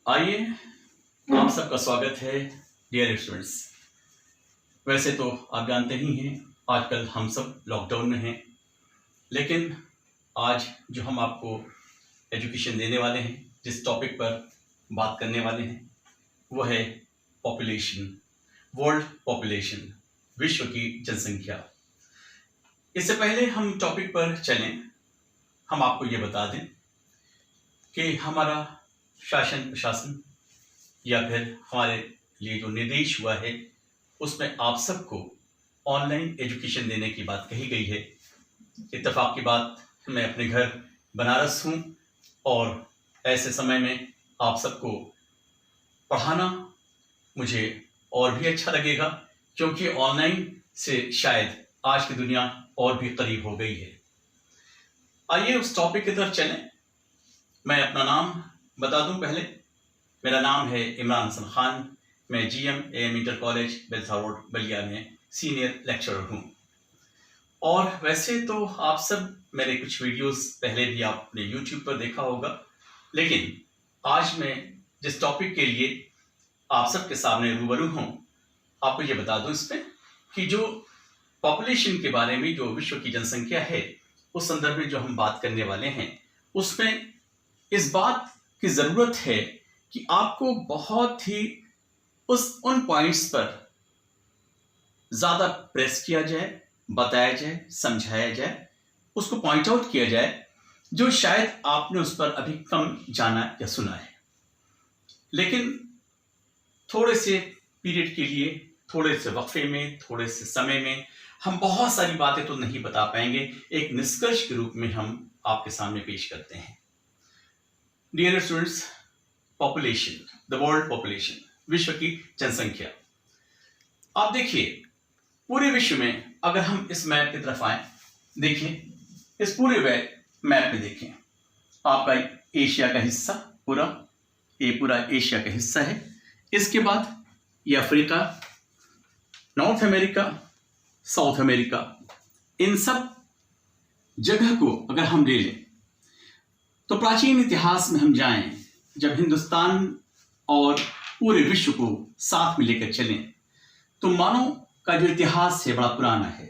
आइए, आप सबका स्वागत है डियर स्टूडेंट्स। वैसे तो आप जानते ही हैं आजकल हम सब लॉकडाउन में हैं, लेकिन आज जो हम आपको एजुकेशन देने वाले हैं, जिस टॉपिक पर बात करने वाले हैं वो है पॉपुलेशन, वर्ल्ड पॉपुलेशन, विश्व की जनसंख्या। इससे पहले हम टॉपिक पर चलें, हम आपको ये बता दें कि हमारा शासन प्रशासन या फिर हमारे लिए जो निर्देश हुआ है उसमें आप सबको ऑनलाइन एजुकेशन देने की बात कही गई है। इत्तेफाक की बात, मैं अपने घर बनारस हूँ और ऐसे समय में आप सबको पढ़ाना मुझे और भी अच्छा लगेगा, क्योंकि ऑनलाइन से शायद आज की दुनिया और भी करीब हो गई है। आइए उस टॉपिक की तरफ चलें। मैं अपना नाम बता दूं पहले। मेरा नाम है इमरान हसन खान। मैं GM inter college Beltha road Ballia में सीनियर लेक्चरर हूं। और वैसे तो आप सब मेरे कुछ वीडियोस पहले भी आपने YouTube पर देखा होगा, लेकिन आज मैं जिस टॉपिक के लिए आप सबके सामने रूबरू हूं, आपको ये बता दूं इसमें कि जो पॉपुलेशन के बारे में, जो विश्व की जनसंख्या है, उस संदर्भ में जो हम बात करने वाले हैं, उसमें इस बात की जरूरत है कि आपको बहुत ही उन पॉइंट्स पर ज्यादा प्रेस किया जाए, बताया जाए, समझाया जाए, उसको पॉइंट आउट किया जाए जो शायद आपने उस पर अभी कम जाना या सुना है। लेकिन थोड़े से पीरियड के लिए, थोड़े से वक्फे में, थोड़े से समय में हम बहुत सारी बातें तो नहीं बता पाएंगे। एक निष्कर्ष के रूप में हम आपके सामने पेश करते हैं। Dear students, population, the world population, विश्व की जनसंख्या। आप देखिए, पूरे विश्व में अगर हम इस मैप की तरफ आए, देखिए इस पूरे मैप में देखें, आपका एशिया का हिस्सा ये पूरा एशिया का हिस्सा है। इसके बाद ये Africa, North America, South America, इन सब जगह को अगर हम ले लें तो प्राचीन इतिहास में हम जाएं, जब हिंदुस्तान और पूरे विश्व को साथ में लेकर चलें, तो मानव का जो इतिहास है बड़ा पुराना है।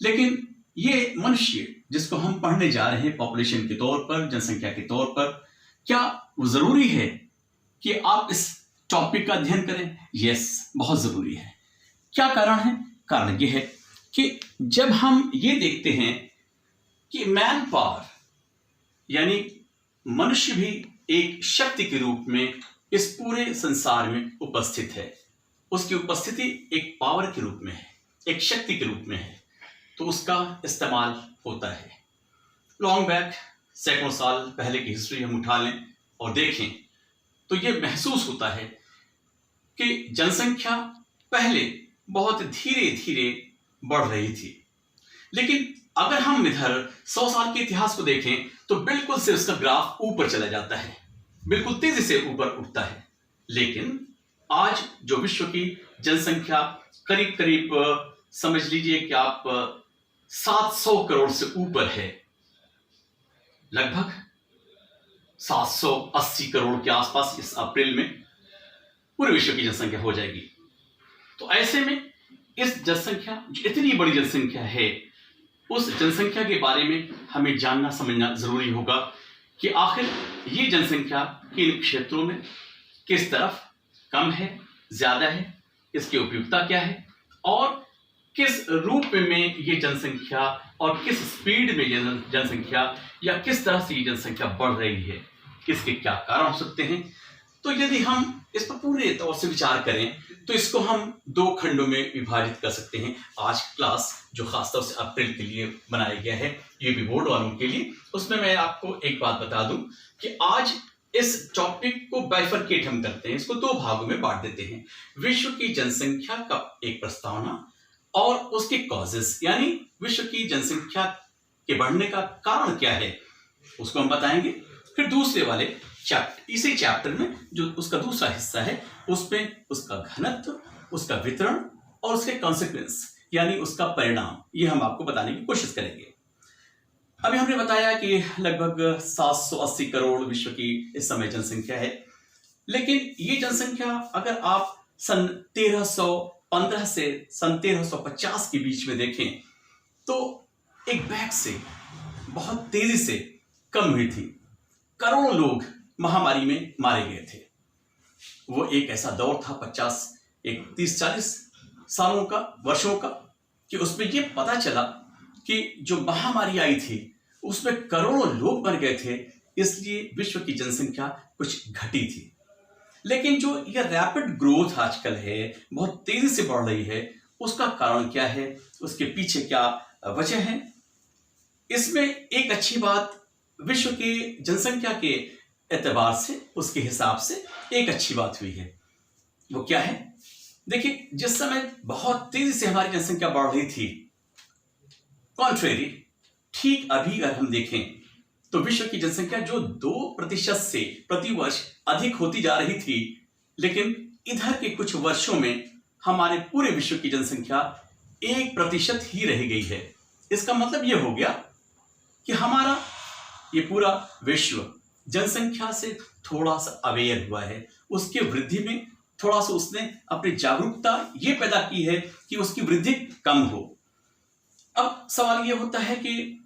लेकिन ये मनुष्य जिसको हम पढ़ने जा रहे हैं पॉपुलेशन के तौर पर, जनसंख्या के तौर पर, क्या वो जरूरी है कि आप इस टॉपिक का अध्ययन करें? यस, बहुत जरूरी है। क्या कारण है? कारण ये है कि जब हम ये देखते हैं कि मैन पावर यानी मनुष्य भी एक शक्ति के रूप में इस पूरे संसार में उपस्थित है, उसकी उपस्थिति एक पावर के रूप में है, एक शक्ति के रूप में है, तो उसका इस्तेमाल होता है। लॉन्ग बैक, सैकड़ों साल पहले की हिस्ट्री हम उठा लें और देखें तो ये महसूस होता है कि जनसंख्या पहले बहुत धीरे धीरे बढ़ रही थी। लेकिन अगर हम इधर 100 साल के इतिहास को देखें तो बिल्कुल से उसका ग्राफ ऊपर चला जाता है, बिल्कुल तेजी से ऊपर उठता है। लेकिन आज जो विश्व की जनसंख्या करीब करीब समझ लीजिए कि आप 700 करोड़ से ऊपर है, लगभग 780 करोड़ के आसपास इस अप्रैल में पूरे विश्व की जनसंख्या हो जाएगी। तो ऐसे में इस जनसंख्या, जो इतनी बड़ी जनसंख्या है, उस जनसंख्या के बारे में हमें जानना समझना जरूरी होगा कि आखिर ये जनसंख्या किन क्षेत्रों में, किस तरफ कम है, ज्यादा है, इसकी उपयुक्तता क्या है, और किस रूप में ये जनसंख्या और किस स्पीड में ये जनसंख्या या किस तरह से ये जनसंख्या बढ़ रही है, इसके क्या कारण हो सकते हैं। तो यदि हम इस पर पूरे तौर से विचार करें तो इसको हम 2 खंडों में विभाजित कर सकते हैं। आज की क्लास जो खासतौर से अप्रैल के लिए बनाया गया है, ये भी बोर्ड वालों के लिए, उसमें मैं आपको एक बात बता दूं कि आज इस टॉपिक को बाइफरकेट हम करते हैं, इसको 2 भागों में बांट देते हैं। विश्व की जनसंख्या का एक प्रस्तावना और उसके कॉजेस, यानी विश्व की जनसंख्या के बढ़ने का कारण क्या है, उसको हम बताएंगे। फिर दूसरे वाले चैप्टर, इसी चैप्टर में जो उसका दूसरा हिस्सा है, उसमें उसका घनत्व, उसका वितरण और उसके कॉन्सिक्वेंस यानी उसका परिणाम, ये हम आपको बताने की कोशिश करेंगे। अभी हमने बताया कि लगभग 780 करोड़ विश्व की इस समय जनसंख्या है। लेकिन ये जनसंख्या अगर आप सन 1315 से सन 1350 के बीच में देखें तो एक बैग से बहुत तेजी से कम हुई थी। करोड़ों लोग महामारी में मारे गए थे। वो एक ऐसा दौर था 30-40 सालों का, वर्षों का, कि उसमें ये पता चला कि जो महामारी आई थी उसमें करोड़ों लोग मर गए थे, इसलिए विश्व की जनसंख्या कुछ घटी थी। लेकिन जो ये रैपिड ग्रोथ आजकल है, बहुत तेजी से बढ़ रही है, उसका कारण क्या है, उसके पीछे क्या वजह है? इसमें एक अच्छी बात विश्व की जनसंख्या के एतबार से, उसके हिसाब से एक अच्छी बात हुई है। वो क्या है? देखिए, जिस समय बहुत तेजी से हमारी जनसंख्या बढ़ रही थी, कॉन्ट्रेरी ठीक अभी अगर हम देखें तो विश्व की जनसंख्या जो 2% से प्रतिवर्ष अधिक होती जा रही थी, लेकिन इधर के कुछ वर्षों में हमारे पूरे विश्व की जनसंख्या 1% ही रह गई है। इसका मतलब यह हो गया कि हमारा ये पूरा विश्व जनसंख्या से थोड़ा सा अवेयर हुआ है, उसके वृद्धि में थोड़ा सा उसने अपनी जागरूकता ये पैदा की है कि उसकी वृद्धि कम हो। अब सवाल ये होता है कि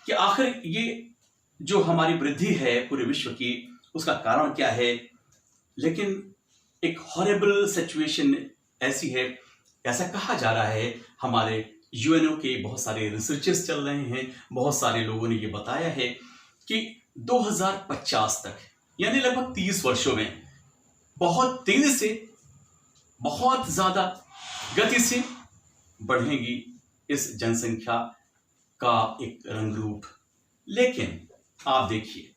आखिर ये जो हमारी वृद्धि है पूरे विश्व की, उसका कारण क्या है? लेकिन एक हॉरिबल सिचुएशन ऐसी है, ऐसा कहा जा रहा है, हमारे यूएनओ के बहुत सारे रिसर्चेस चल रहे हैं, बहुत सारे लोगों ने ये बताया है कि 2050 तक, यानी लगभग 30 वर्षों में बहुत तेजी से, बहुत ज्यादा गति से बढ़ेगी इस जनसंख्या का एक रंग रूप। लेकिन आप देखिए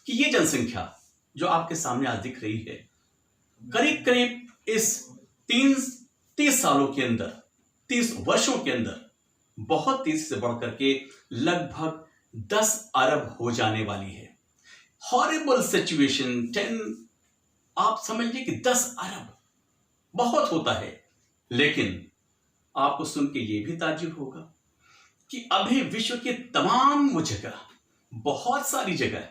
कि ये जनसंख्या जो आपके सामने आज दिख रही है, करीब करीब इस 30 सालों के अंदर, 30 वर्षों के अंदर बहुत तेजी से बढ़ करके लगभग 10 अरब हो जाने वाली है। हॉरिबल सिचुएशन 10, आप समझिए कि 10 अरब बहुत होता है। लेकिन आपको सुन के ये भी ताज्जुब होगा कि अभी विश्व के तमाम जगह, बहुत सारी जगह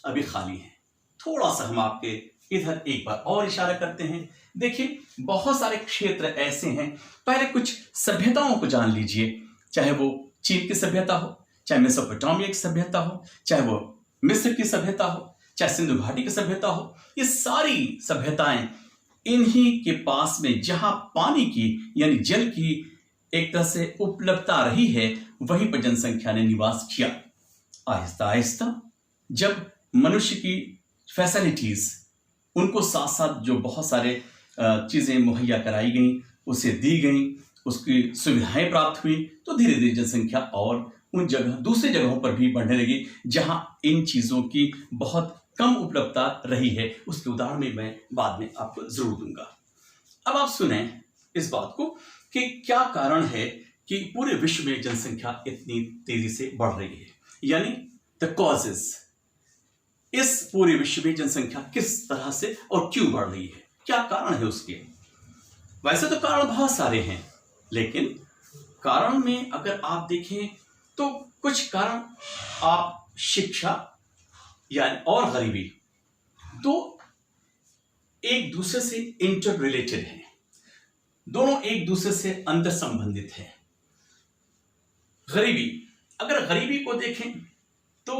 अभी खाली है। थोड़ा सा हम आपके इधर एक बार और इशारा करते हैं। देखिए, बहुत सारे क्षेत्र ऐसे हैं, पहले कुछ सभ्यताओं को जान लीजिए, चाहे वो चीन की सभ्यता हो, चाहे मेसोपोटामिया की सभ्यता हो, चाहे वो मिस्र की सभ्यता हो, चाहे सिंधु घाटी की सभ्यता हो। ये सारी सभ्यताएं इन्हीं के पास में जहां पानी की यानी जल की एक तरह से उपलब्धता रही है, वहीं पर जनसंख्या ने निवास किया। आहिस्ता आहिस्ता जब मनुष्य की फैसिलिटीज उनको साथ साथ जो बहुत सारे चीजें मुहैया कराई गई, उसे दी गई, उसकी सुविधाएं प्राप्त हुई, तो धीरे धीरे जनसंख्या और उन जगह, दूसरी जगहों पर भी बढ़ने लगी जहां इन चीजों की बहुत कम उपलब्धता रही है। उसके उदाहरण में मैं बाद में आपको जरूर दूंगा। अब आप सुने इस बात को कि क्या कारण है कि पूरे विश्व में जनसंख्या इतनी तेजी से बढ़ रही है, यानी द कॉजेस, इस पूरे विश्व में जनसंख्या किस तरह से और क्यों बढ़ रही है, क्या कारण है उसके। वैसे तो कारण बहुत सारे हैं, लेकिन कारण में अगर आप देखें तो कुछ कारण, आप शिक्षा यानी और गरीबी, दो एक दूसरे से इंटर रिलेटेड हैं, दोनों एक दूसरे से अंतर संबंधित हैं। गरीबी, अगर गरीबी को देखें तो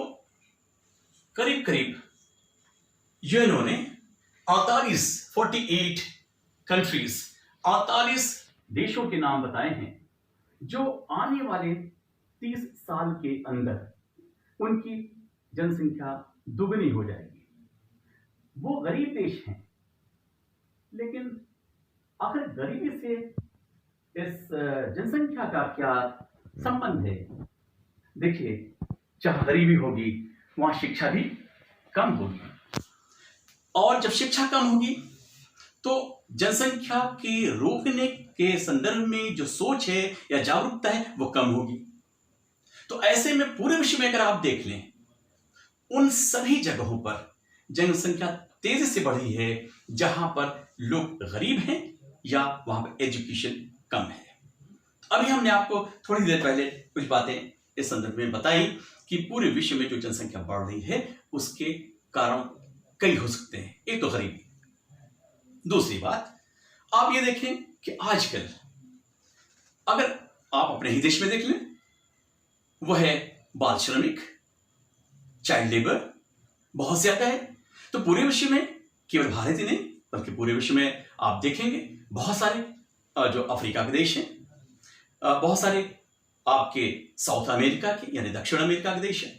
करीब करीब यूएनओ ने 48 कंट्रीज, 48 देशों के नाम बताए हैं जो आने वाले 30 साल के अंदर उनकी जनसंख्या दुगनी हो जाएगी। वो गरीब देश हैं, लेकिन आखिर गरीबी से इस जनसंख्या का क्या संबंध है? देखिए, जहां गरीबी होगी वहां शिक्षा भी कम होगी, और जब शिक्षा कम होगी तो जनसंख्या के रोकने के संदर्भ में जो सोच है या जागरूकता है वो कम होगी। तो ऐसे में पूरे विश्व में अगर आप देख लें, उन सभी जगहों पर जनसंख्या तेजी से बढ़ी है जहां पर लोग गरीब हैं या वहां पर एजुकेशन कम है। अभी हमने आपको थोड़ी देर पहले कुछ बातें इस संदर्भ में बताई कि पूरे विश्व में जो जनसंख्या बढ़ रही है उसके कारण कई हो सकते हैं। एक तो गरीबी, दूसरी बात, आप ये देखें कि आजकल अगर आप अपने ही देश में देख लें, वह है बाल श्रमिक, चाइल्ड लेबर बहुत ज्यादा है। तो पूरे विश्व में, केवल भारत ही नहीं बल्कि पूरे विश्व में आप देखेंगे बहुत सारे जो अफ्रीका के देश हैं, बहुत सारे आपके साउथ अमेरिका के यानी दक्षिण अमेरिका के देश हैं,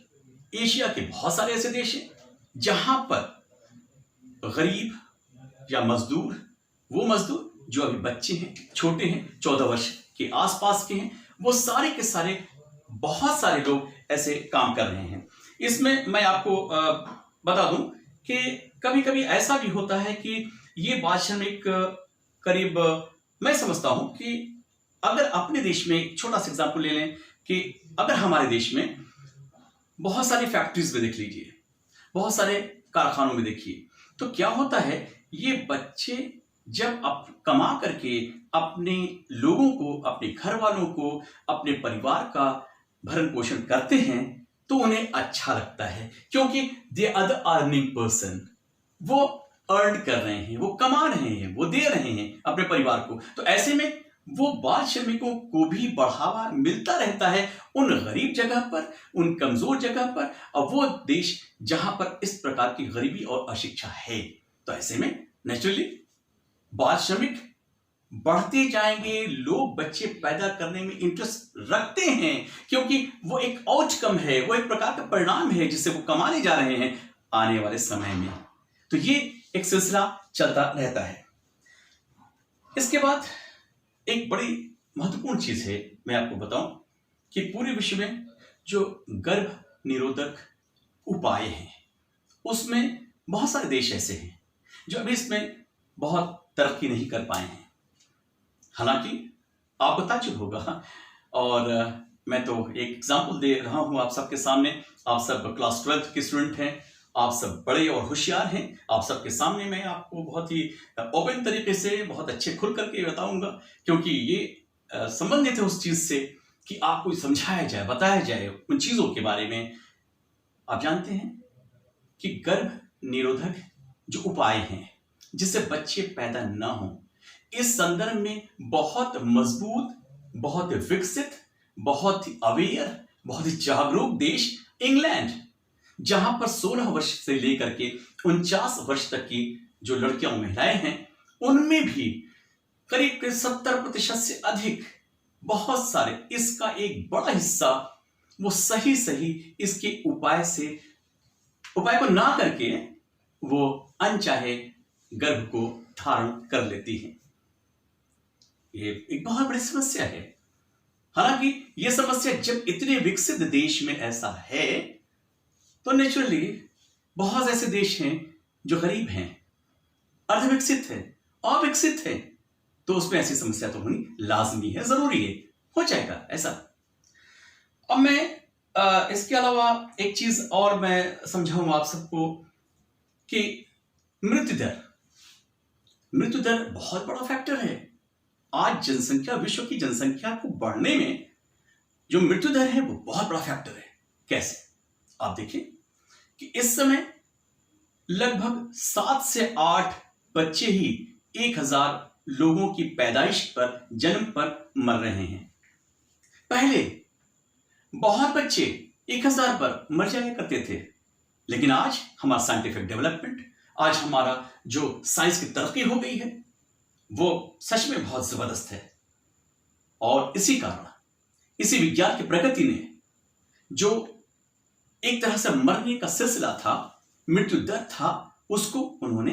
एशिया के बहुत सारे ऐसे देश हैं जहां पर गरीब या मजदूर, वो मजदूर जो अभी बच्चे हैं, छोटे हैं, 14 वर्ष के आसपास के हैं, वो सारे के सारे बहुत सारे लोग ऐसे काम कर रहे हैं। इसमें मैं आपको बता दूं कि कभी कभी ऐसा भी होता है कि ये बाल श्रमिक करीब, मैं समझता हूं कि अगर अपने देश में एक छोटा सा एग्जाम्पल ले लें कि अगर हमारे देश में बहुत सारी फैक्ट्रीज में देख लीजिए, बहुत सारे कारखानों में देखिए, तो क्या होता है, ये बच्चे जब कमा करके अपने लोगों को, अपने घर वालों को, अपने परिवार का भरण पोषण करते हैं तो उन्हें अच्छा लगता है, क्योंकि they are the earning person, वो अर्न कर रहे हैं, वो कमा रहे हैं, वो दे रहे हैं अपने परिवार को। तो ऐसे में वो बाल श्रमिकों को भी बढ़ावा मिलता रहता है उन गरीब जगह पर, उन कमजोर जगह पर, और वो देश जहां पर इस प्रकार की गरीबी और अशिक्षा है। तो ऐसे में नेचुरली बाल श्रमिक बढ़ते जाएंगे, लोग बच्चे पैदा करने में इंटरेस्ट रखते हैं, क्योंकि वो एक आउटकम है, वो एक प्रकार का परिणाम है जिससे वो कमाने जा रहे हैं आने वाले समय में। तो ये एक सिलसिला चलता रहता है। इसके बाद एक बड़ी महत्वपूर्ण चीज है, मैं आपको बताऊं कि पूरे विश्व में जो गर्भ निरोधक उपाय हैं, उसमें बहुत सारे देश ऐसे हैं जो अभी इसमें बहुत तरक्की नहीं कर पाए हैं। हालांकि आप बता चुके होगा, और मैं तो एक एग्जाम्पल दे रहा हूं आप सबके सामने। आप सब क्लास 12 के स्टूडेंट हैं, आप सब बड़े और होशियार हैं, आप सबके सामने मैं आपको बहुत ही ओपन तरीके से, बहुत अच्छे खुल करके बताऊंगा, क्योंकि ये संबंधित है उस चीज से कि आपको समझाया जाए, बताया जाए उन चीजों के बारे में। आप जानते हैं कि गर्भ निरोधक जो उपाय हैं जिससे बच्चे पैदा ना हो, इस संदर्भ में बहुत मजबूत, बहुत विकसित, बहुत ही अवेयर, बहुत ही जागरूक देश इंग्लैंड, जहां पर 16 वर्ष से लेकर के 49 वर्ष तक की जो लड़कियां और महिलाएं हैं, उनमें भी करीब 70% से अधिक, बहुत सारे, इसका एक बड़ा हिस्सा वो सही इसके उपाय को ना करके वो अनचाहे गर्भ को धारण कर लेती हैं। ये एक बहुत बड़ी समस्या है। हालांकि यह समस्या जब इतने विकसित देश में ऐसा है, तो नेचुरली बहुत ऐसे देश हैं जो गरीब हैं, अर्धविकसित है, अविकसित है, तो उसमें ऐसी समस्या तो होनी लाजमी है, जरूरी है, हो जाएगा ऐसा। अब मैं इसके अलावा एक चीज और मैं समझाऊंगा आप सबको कि मृत्यु दर बहुत बड़ा फैक्टर है। आज जनसंख्या, विश्व की जनसंख्या को बढ़ने में जो मृत्यु दर है वो बहुत बड़ा फैक्टर है। कैसे? आप देखिए कि इस समय लगभग 7 से 8 बच्चे ही 1000 लोगों की पैदाइश पर, जन्म पर मर रहे हैं। पहले बहुत बच्चे 1000 पर मर जाया करते थे, लेकिन आज हमारा साइंटिफिक डेवलपमेंट, आज हमारा जो साइंस की तरक्की हो गई है, वो सच में बहुत जबरदस्त है। और इसी कारण, इसी विज्ञान की प्रगति ने जो एक तरह से मरने का सिलसिला था, मृत्यु दर था, उसको उन्होंने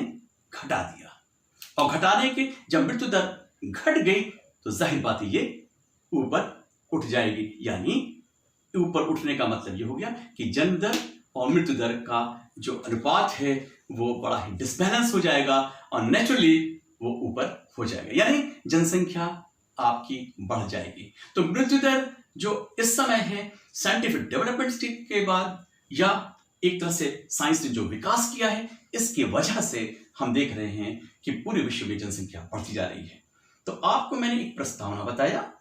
घटा दिया। और घटाने के जब मृत्यु दर घट गई तो जाहिर बात है ये ऊपर उठ जाएगी। यानी ऊपर उठने का मतलब ये हो गया कि जन्म दर और मृत्यु दर का जो अनुपात है वो बड़ा ही डिसबैलेंस हो जाएगा और नेचुरली वो ऊपर हो जाएगा, यानी जनसंख्या आपकी बढ़ जाएगी। तो मृत्यु दर जो इस समय है, साइंटिफिक डेवलपमेंट के बाद या एक तरह से साइंस ने जो विकास किया है, इसकी वजह से हम देख रहे हैं कि पूरे विश्व में जनसंख्या बढ़ती जा रही है। तो आपको मैंने एक प्रस्तावना बताया,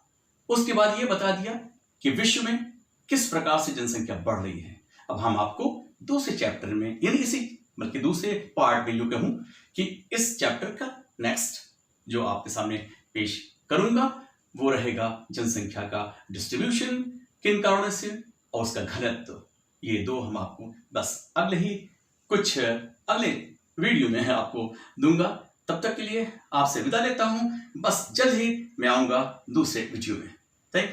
उसके बाद ये बता दिया कि विश्व में किस प्रकार से जनसंख्या बढ़ रही है। अब हम आपको दूसरे चैप्टर में, यानी इसी बल्कि दूसरे पार्ट में यूं कहूं कि इस चैप्टर का नेक्स्ट जो आपके सामने पेश करूंगा वो रहेगा जनसंख्या का डिस्ट्रीब्यूशन, किन कारणों से, और उसका घनत्व। ये दो हम आपको बस अगले वीडियो में आपको दूंगा। तब तक के लिए आपसे विदा लेता हूं। बस जल्द ही मैं आऊंगा दूसरे वीडियो में। Thank you.